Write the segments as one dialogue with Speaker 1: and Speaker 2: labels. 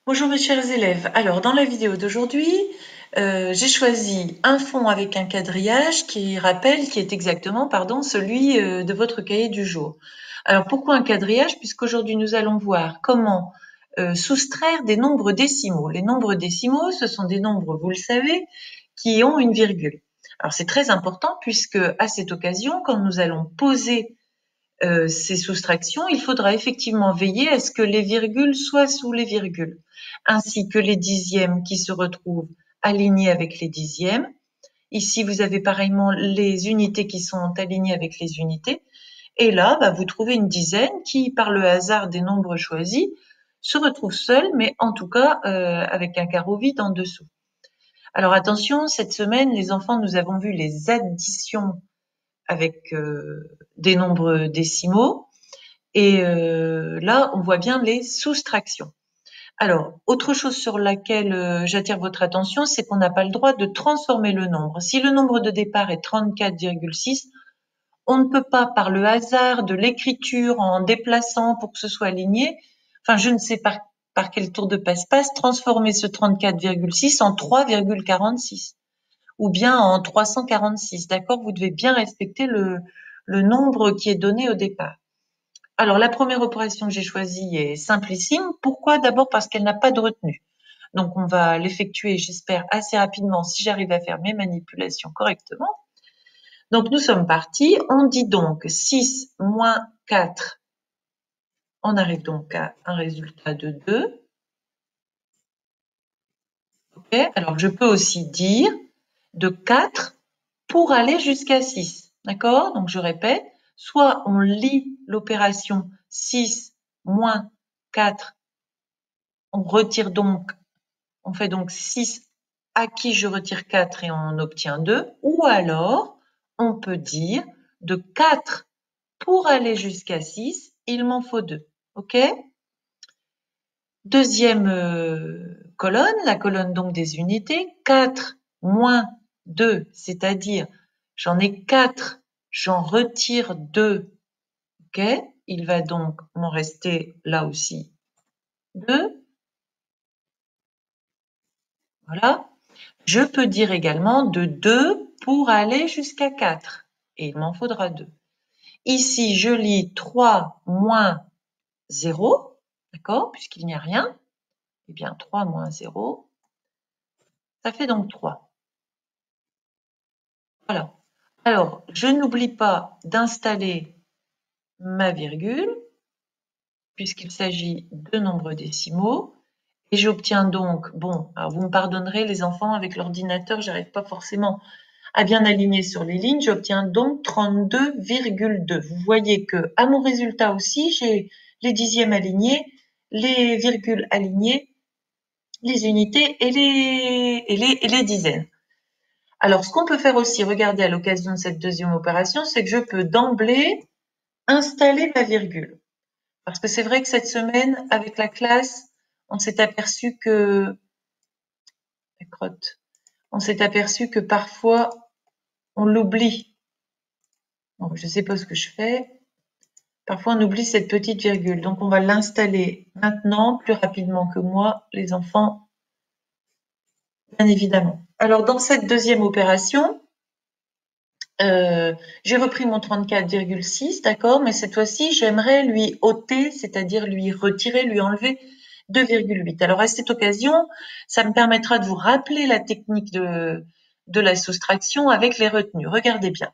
Speaker 1: Bonjour mes chers élèves. Alors dans la vidéo d'aujourd'hui, j'ai choisi un fond avec un quadrillage qui est exactement, celui de votre cahier du jour. Alors pourquoi un quadrillage? Puisqu'aujourd'hui nous allons voir comment soustraire des nombres décimaux. Les nombres décimaux, ce sont des nombres, vous le savez, qui ont une virgule. Alors c'est très important puisque à cette occasion, quand nous allons poser ces soustractions, il faudra effectivement veiller à ce que les virgules soient sous les virgules, ainsi que les dixièmes qui se retrouvent alignés avec les dixièmes. Ici, vous avez pareillement les unités qui sont alignées avec les unités. Et là, vous trouvez une dizaine qui, par le hasard des nombres choisis, se retrouve seule, mais en tout cas avec un carreau vide en dessous. Alors attention, cette semaine, les enfants, nous avons vu les additions avec des nombres décimaux. Et là, on voit bien les soustractions. Alors, autre chose sur laquelle j'attire votre attention, c'est qu'on n'a pas le droit de transformer le nombre. Si le nombre de départ est 34,6, on ne peut pas, par le hasard de l'écriture, en déplaçant pour que ce soit aligné, enfin, je ne sais par quel tour de passe-passe, transformer ce 34,6 en 3,46 ou bien en 346. D'accord? Vous devez bien respecter le nombre qui est donné au départ. Alors, la première opération que j'ai choisie est simplissime. Pourquoi? D'abord parce qu'elle n'a pas de retenue. Donc, on va l'effectuer, j'espère, assez rapidement si j'arrive à faire mes manipulations correctement. Donc, nous sommes partis. On dit donc 6 moins 4. On arrive donc à un résultat de 2. Okay. Alors, je peux aussi dire de 4 pour aller jusqu'à 6. D'accord? Donc, je répète. Soit on lit l'opération 6 moins 4. On retire donc, on fait donc 6 à qui je retire 4 et on obtient 2. Ou alors, on peut dire de 4 pour aller jusqu'à 6, il m'en faut 2. OK? Deuxième colonne, la colonne donc des unités. 4 moins 2, c'est-à-dire j'en ai 4, j'en retire 2. OK? Il va donc m'en rester là aussi 2. Voilà. Je peux dire également de 2 pour aller jusqu'à 4. Et il m'en faudra 2. Ici, je lis 3 moins 0. D'accord? Puisqu'il n'y a rien. Eh bien, 3 moins 0, ça fait donc 3. Voilà. Alors, je n'oublie pas d'installer ma virgule, puisqu'il s'agit de nombres décimaux. Et j'obtiens donc, bon, alors vous me pardonnerez les enfants, avec l'ordinateur, j'arrive pas forcément à bien aligner sur les lignes, j'obtiens donc 32,2. Vous voyez que à mon résultat aussi, j'ai les dixièmes alignés, les virgules alignées, les unités et les dizaines. Alors, ce qu'on peut faire aussi, regardez à l'occasion de cette deuxième opération, c'est que je peux d'emblée installer ma virgule. Parce que c'est vrai que cette semaine, avec la classe, on s'est aperçu que, parfois, on l'oublie. Donc, je ne sais pas ce que je fais. Parfois, on oublie cette petite virgule. Donc, on va l'installer maintenant, plus rapidement que moi, les enfants, bien évidemment. Alors, dans cette deuxième opération, j'ai repris mon 34,6, d'accord, mais cette fois-ci, j'aimerais lui ôter, c'est-à-dire lui retirer, lui enlever 2,8. Alors, à cette occasion, ça me permettra de vous rappeler la technique de la soustraction avec les retenues. Regardez bien.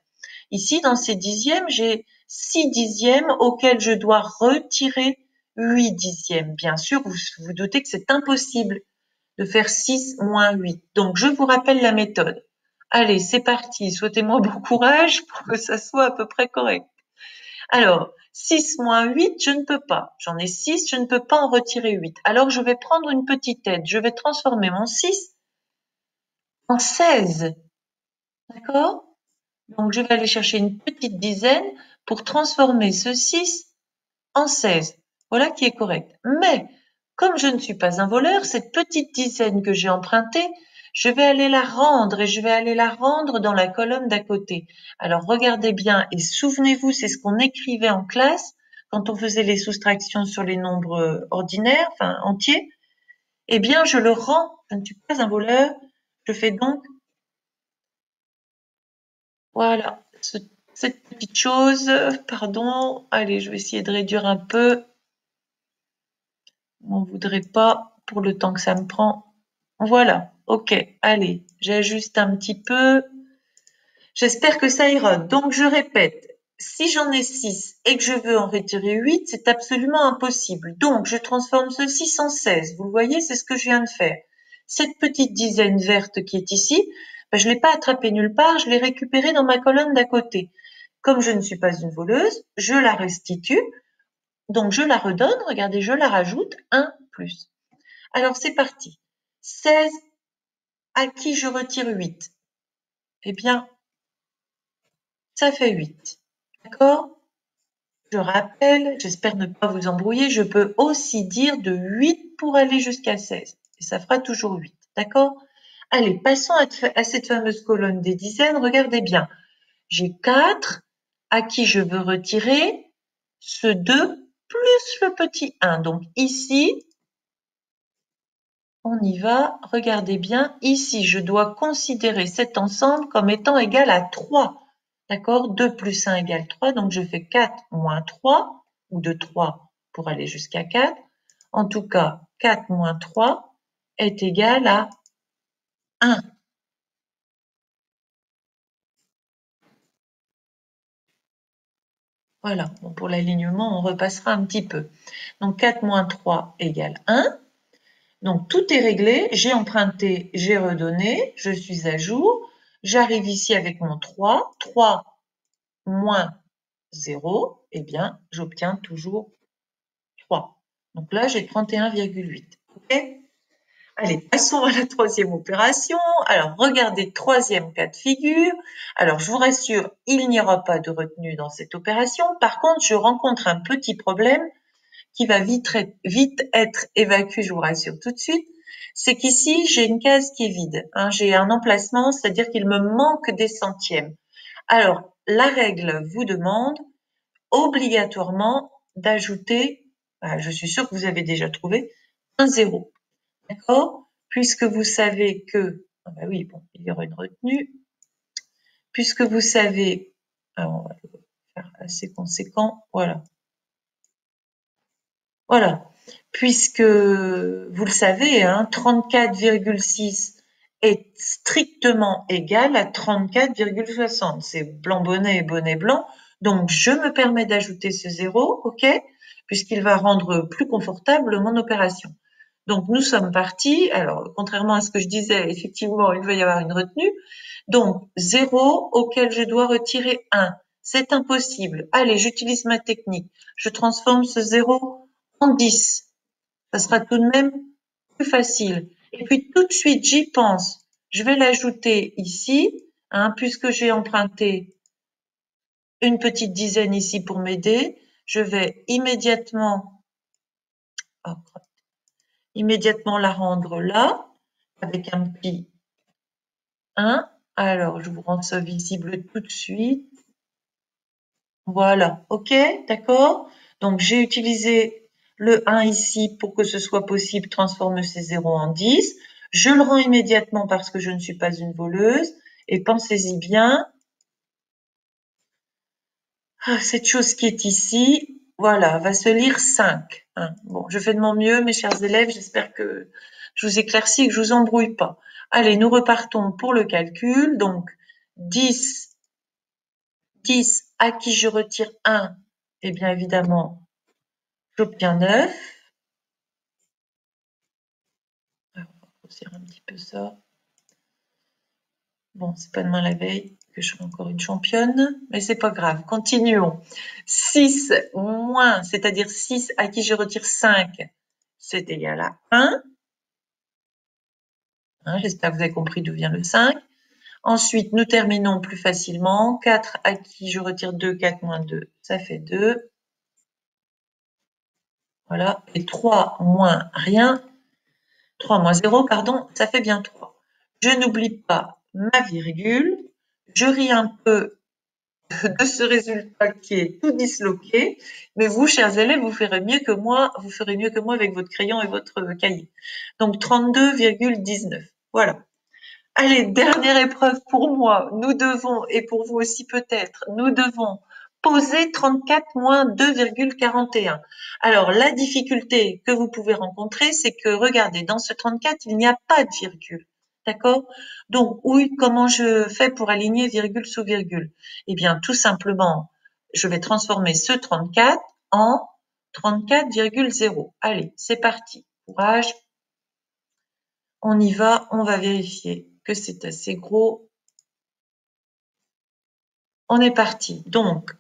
Speaker 1: Ici, dans ces dixièmes, j'ai 6 dixièmes auxquels je dois retirer 8 dixièmes. Bien sûr, vous vous doutez que c'est impossible de faire 6 moins 8. Donc, je vous rappelle la méthode. Allez, c'est parti. Souhaitez-moi bon courage pour que ça soit à peu près correct. Alors, 6 moins 8, je ne peux pas. J'en ai 6, je ne peux pas en retirer 8. Alors, je vais prendre une petite aide. Je vais transformer mon 6 en 16. D'accord? Donc, je vais aller chercher une petite dizaine pour transformer ce 6 en 16. Voilà qui est correct. Mais, comme je ne suis pas un voleur, cette petite dizaine que j'ai empruntée, je vais aller la rendre et je vais aller la rendre dans la colonne d'à côté. Alors, regardez bien et souvenez-vous, c'est ce qu'on écrivait en classe quand on faisait les soustractions sur les nombres ordinaires, enfin entiers. eh bien, je le rends. Je ne suis pas un voleur. Je fais donc, voilà, cette petite chose. Pardon. Allez, je vais essayer de réduire un peu. On ne voudrait pas pour le temps que ça me prend. Voilà. OK. Allez, j'ajuste un petit peu. J'espère que ça ira. Donc, je répète, si j'en ai 6 et que je veux en retirer 8, c'est absolument impossible. Donc, je transforme ce 6 en 16. Vous le voyez, c'est ce que je viens de faire. Cette petite dizaine verte qui est ici, ben, je ne l'ai pas attrapée nulle part, je l'ai récupérée dans ma colonne d'à côté. Comme je ne suis pas une voleuse, je la restitue. Donc, je la redonne. Regardez, je la rajoute. 1 plus. Alors, c'est parti. 16 à qui je retire 8. Eh bien, ça fait 8. D'accord? Je rappelle, j'espère ne pas vous embrouiller, je peux aussi dire de 8 pour aller jusqu'à 16. Et ça fera toujours 8. D'accord? Allez, passons à cette fameuse colonne des dizaines. Regardez bien. J'ai 4 à qui je veux retirer ce 2 plus le petit 1. Donc ici, on y va. Regardez bien. Ici, je dois considérer cet ensemble comme étant égal à 3. D'accord? 2 plus 1 égale 3. Donc, je fais 4 moins 3, ou de 3 pour aller jusqu'à 4. En tout cas, 4 moins 3 est égal à 1. Voilà. Bon, pour l'alignement, on repassera un petit peu. Donc, 4 moins 3 égale 1. Donc, tout est réglé. J'ai emprunté, j'ai redonné. Je suis à jour. J'arrive ici avec mon 3. 3 moins 0, eh bien, j'obtiens toujours 3. Donc là, j'ai 31,8. OK? Allez, passons à la troisième opération. Alors, regardez, troisième cas de figure. Alors, je vous rassure, il n'y aura pas de retenue dans cette opération. Par contre, je rencontre un petit problème qui va vite être évacué, je vous rassure tout de suite. C'est qu'ici, j'ai une case qui est vide. Hein, j'ai un emplacement, c'est-à-dire qu'il me manque des centièmes. Alors, la règle vous demande obligatoirement d'ajouter, je suis sûre que vous avez déjà trouvé, un zéro. D'accord? Puisque vous savez que, oui, bon, il y aura une retenue, puisque vous savez, alors on va le faire assez conséquent, voilà. Voilà. Puisque vous le savez, hein, 34,6 est strictement égal à 34,60. C'est blanc bonnet et bonnet blanc. Donc, je me permets d'ajouter ce zéro, OK, puisqu'il va rendre plus confortable mon opération. Donc, nous sommes partis. Alors, contrairement à ce que je disais, effectivement, il va y avoir une retenue. Donc, 0 auquel je dois retirer 1. C'est impossible. Allez, j'utilise ma technique. Je transforme ce 0 en 10. Ça sera tout de même plus facile. Et puis, tout de suite, j'y pense. Je vais l'ajouter ici, hein, puisque j'ai emprunté une petite dizaine ici pour m'aider. Je vais immédiatement la rendre là, avec un petit 1. Alors, je vous rends ça visible tout de suite. Voilà, OK, d'accord? Donc, j'ai utilisé le 1 ici pour que ce soit possible, transformer ces 0 en 10. Je le rends immédiatement parce que je ne suis pas une voleuse. Et pensez-y bien, cette chose qui est ici, voilà, va se lire 5. Hein. Bon, je fais de mon mieux, mes chers élèves. J'espère que je vous éclaircis et que je vous embrouille pas. Allez, nous repartons pour le calcul. Donc, 10 à qui je retire 1, eh bien évidemment, j'obtiens 9. Alors, on va grossir un petit peu ça. Bon, c'est pas demain la veille que je serai encore une championne, mais c'est pas grave. Continuons. 6 moins, c'est-à-dire 6 à qui je retire 5, c'est égal à 1. Hein, j'espère que vous avez compris d'où vient le 5. Ensuite, nous terminons plus facilement. 4 à qui je retire 2, 4 moins 2, ça fait 2. Voilà. Et 3 moins rien, 3 moins 0, pardon, ça fait bien 3. Je n'oublie pas ma virgule. Je ris un peu de ce résultat qui est tout disloqué. Mais vous, chers élèves, vous ferez mieux que moi avec votre crayon et votre cahier. Donc 32,19. Voilà. Allez, dernière épreuve pour moi. Nous devons, et pour vous aussi peut-être, nous devons poser 34 moins 2,41. Alors, la difficulté que vous pouvez rencontrer, c'est que, regardez, dans ce 34, il n'y a pas de virgule. D'accord? Donc, oui, comment je fais pour aligner virgule sous virgule? Eh bien, tout simplement, je vais transformer ce 34 en 34,0. Allez, c'est parti. Courage. On y va, on va vérifier que c'est assez gros. On est parti. Donc,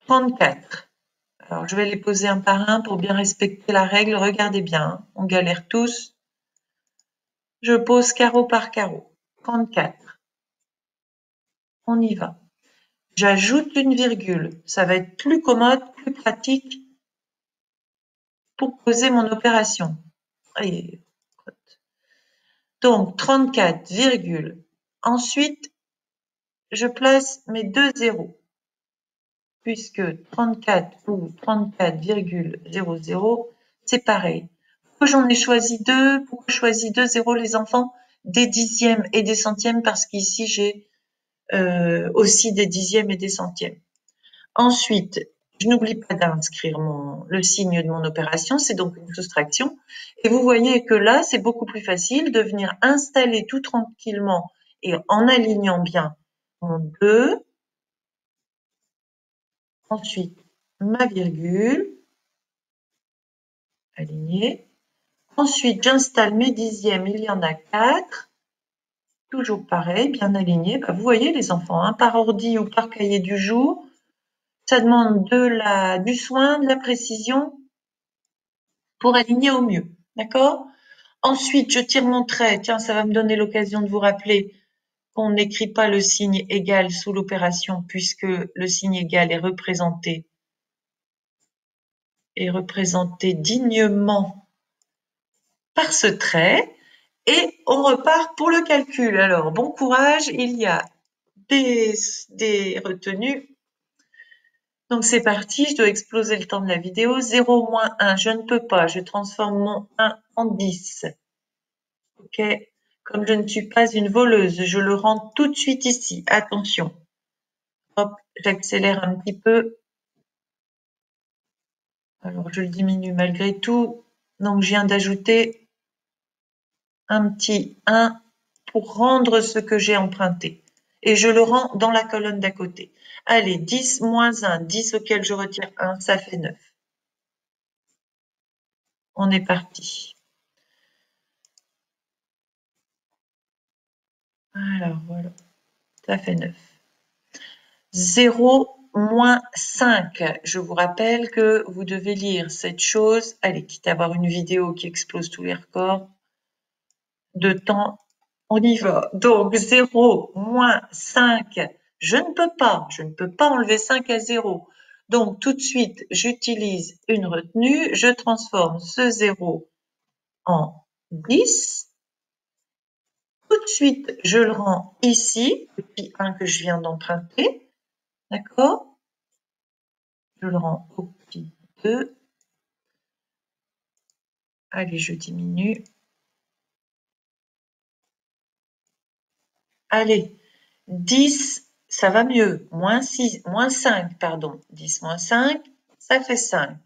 Speaker 1: 34. Alors, je vais les poser un par un pour bien respecter la règle. Regardez bien, hein, on galère tous. Je pose carreau par carreau. 34. On y va. J'ajoute une virgule. Ça va être plus commode, plus pratique pour poser mon opération. Allez. Donc, 34, virgule. Ensuite, je place mes deux zéros. Puisque 34 ou 34,00, c'est pareil. Pourquoi j'en ai choisi deux? Pourquoi j'ai choisi deux zéros, les enfants? Des dixièmes et des centièmes, parce qu'ici, j'ai aussi des dixièmes et des centièmes. Ensuite, je n'oublie pas d'inscrire le signe de mon opération, c'est donc une soustraction. Et vous voyez que là, c'est beaucoup plus facile de venir installer tout tranquillement et en alignant bien mon 2, ensuite ma virgule, alignée. Ensuite, j'installe mes dixièmes, il y en a 4. Toujours pareil, bien aligné. Bah, vous voyez les enfants, hein, par ordi ou par cahier du jour, ça demande du soin, de la précision pour aligner au mieux. D'accord? Ensuite, je tire mon trait. Tiens, ça va me donner l'occasion de vous rappeler qu'on n'écrit pas le signe égal sous l'opération puisque le signe égal est représenté dignement par ce trait. Et on repart pour le calcul. Alors, bon courage, il y a des retenues. Donc, c'est parti, je dois exploser le temps de la vidéo. 0 moins 1, je ne peux pas, je transforme mon 1 en 10. Ok, comme je ne suis pas une voleuse, je le rends tout de suite ici. Attention. Hop, j'accélère un petit peu. Alors, je le diminue malgré tout. Donc, je viens d'ajouter un petit 1 pour rendre ce que j'ai emprunté. Et je le rends dans la colonne d'à côté. Allez, 10 moins 1, 10 auquel je retire 1, ça fait 9. On est parti. Alors, voilà, ça fait 9. 0 moins 5. Je vous rappelle que vous devez lire cette chose. Allez, quitte à avoir une vidéo qui explose tous les records de temps, on y va. Donc, 0 moins 5, je ne peux pas enlever 5 à 0. Donc, tout de suite, j'utilise une retenue, je transforme ce 0 en 10. Tout de suite, je le rends ici, le petit 1 que je viens d'emprunter. D'accord? Je le rends au petit 2. Allez, je diminue. Allez, 10, ça va mieux. Moins 6, moins 5, pardon. 10 moins 5, ça fait 5.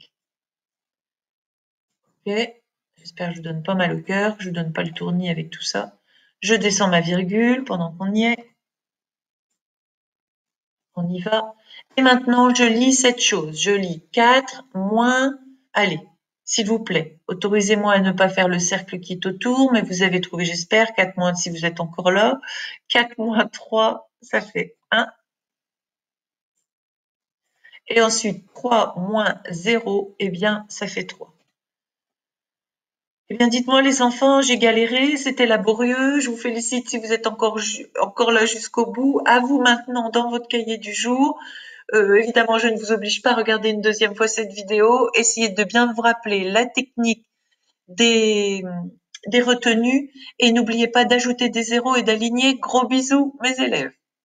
Speaker 1: Ok, j'espère que je ne donne pas mal au cœur, que je ne donne pas le tournis avec tout ça. Je descends ma virgule pendant qu'on y est. On y va. Et maintenant, je lis cette chose. Je lis 4 moins... Allez, s'il vous plaît, autorisez-moi à ne pas faire le cercle qui est autour, mais vous avez trouvé, j'espère, 4 moins, si vous êtes encore là. 4 moins 3, ça fait 1. Et ensuite, 3 moins 0, eh bien, ça fait 3. Eh bien, dites-moi les enfants, j'ai galéré, c'était laborieux, je vous félicite si vous êtes encore là jusqu'au bout. À vous maintenant dans votre cahier du jour. Évidemment, je ne vous oblige pas à regarder une deuxième fois cette vidéo. Essayez de bien vous rappeler la technique des retenues et n'oubliez pas d'ajouter des zéros et d'aligner. Gros bisous mes élèves.